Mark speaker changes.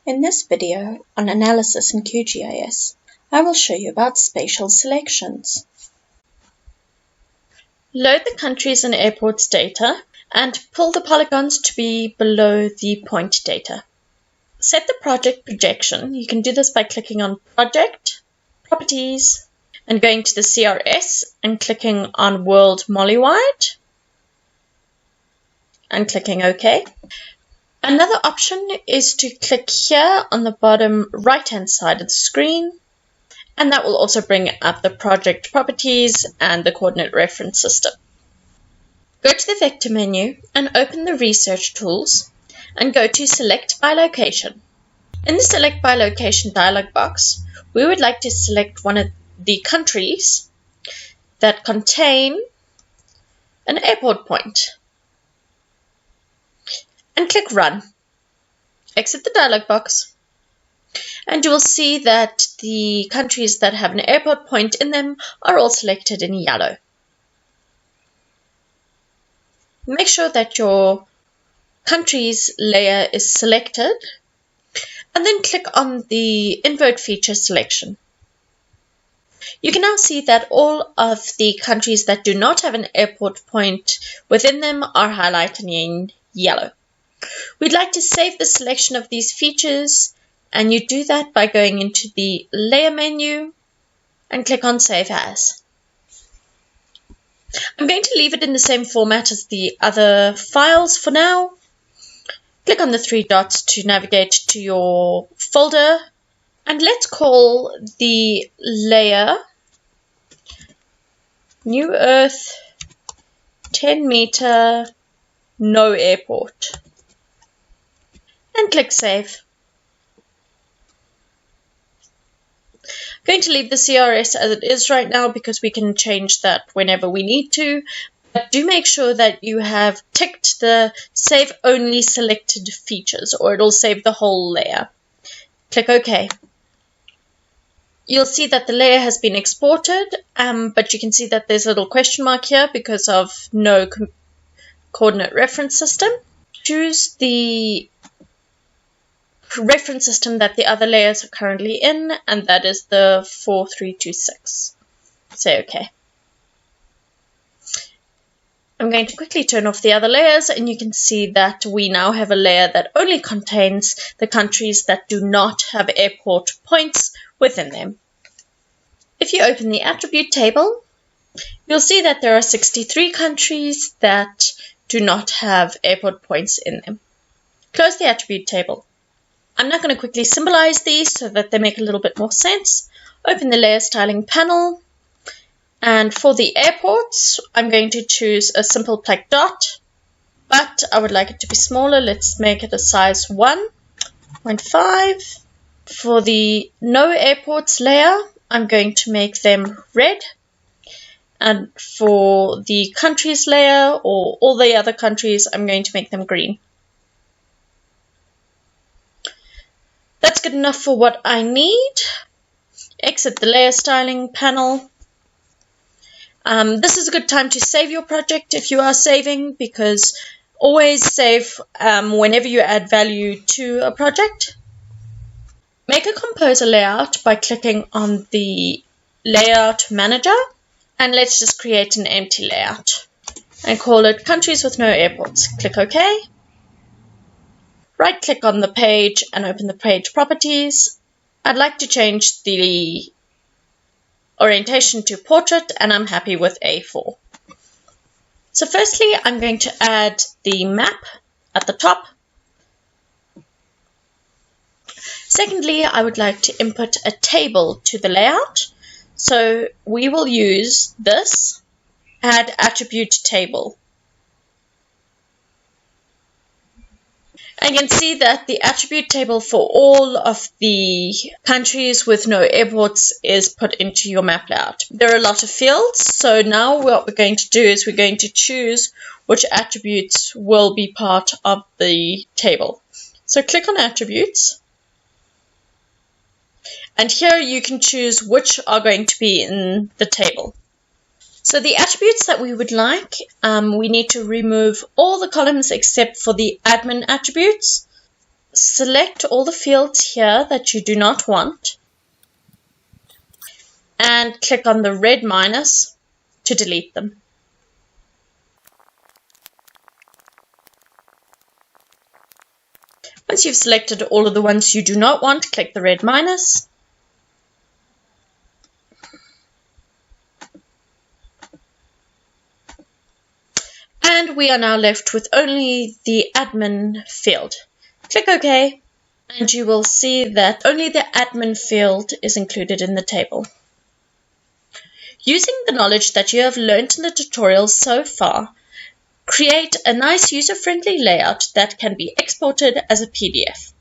Speaker 1: In this video on analysis in QGIS, I will show you about spatial selections. Load the countries and airports data and pull the polygons to be below the point data. Set the project projection. You can do this by clicking on Project, Properties, and going to the CRS and clicking on World Mollywide and clicking OK. Another option is to click here on the bottom right hand side of the screen, and that will also bring up the project properties and the coordinate reference system. Go to the vector menu and open the research tools and go to select by location. In the select by location dialog box, we would like to select one of the countries that contain an airport point. And click Run. Exit the dialog box, and you will see that the countries that have an airport point in them are all selected in yellow. Make sure that your countries layer is selected, and then click on the Invert feature selection. You can now see that all of the countries that do not have an airport point within them are highlighted in yellow. We'd like to save the selection of these features, and you do that by going into the Layer menu and click on Save As. I'm going to leave it in the same format as the other files for now. Click on the three dots to navigate to your folder, and let's call the layer New Earth 10 meter no airport. And click Save. I'm going to leave the CRS as it is right now because we can change that whenever we need to. But do make sure that you have ticked the Save Only Selected features, or it'll save the whole layer. Click OK. You'll see that the layer has been exported, but you can see that there's a little question mark here because of no coordinate reference system. Choose the reference system that the other layers are currently in, and that is the 4326. Say OK. I'm going to quickly turn off the other layers, and you can see that we now have a layer that only contains the countries that do not have airport points within them. If you open the attribute table, you'll see that there are 63 countries that do not have airport points in them. Close the attribute table. I'm now going to quickly symbolize these so that they make a little bit more sense. Open the layer styling panel, and for the airports, I'm going to choose a simple black dot, but I would like it to be smaller. Let's make it a size 1.5. For the no airports layer, I'm going to make them red. And for the countries layer, or all the other countries, I'm going to make them green. That's good enough for what I need. Exit the layer styling panel. This is a good time to save your project if you are saving, because always save whenever you add value to a project. Make a composer layout by clicking on the Layout Manager, and let's just create an empty layout and call it Countries with No Airports. Click OK. Right click on the page and open the page properties. I'd like to change the orientation to portrait, and I'm happy with A4. So firstly, I'm going to add the map at the top. Secondly, I would like to input a table to the layout. So we will use this add attribute table. And you can see that the attribute table for all of the countries with no airports is put into your map layout. There are a lot of fields, so now what we're going to do is we're going to choose which attributes will be part of the table. So click on Attributes, and here you can choose which are going to be in the table. So the attributes that we would like, we need to remove all the columns except for the admin attributes. select all the fields here that you do not want and click on the red minus to delete them. Once you've selected all of the ones you do not want, click the red minus. And we are now left with only the admin field. Click OK, and you will see that only the admin field is included in the table. Using the knowledge that you have learned in the tutorial so far, create a nice user-friendly layout that can be exported as a PDF.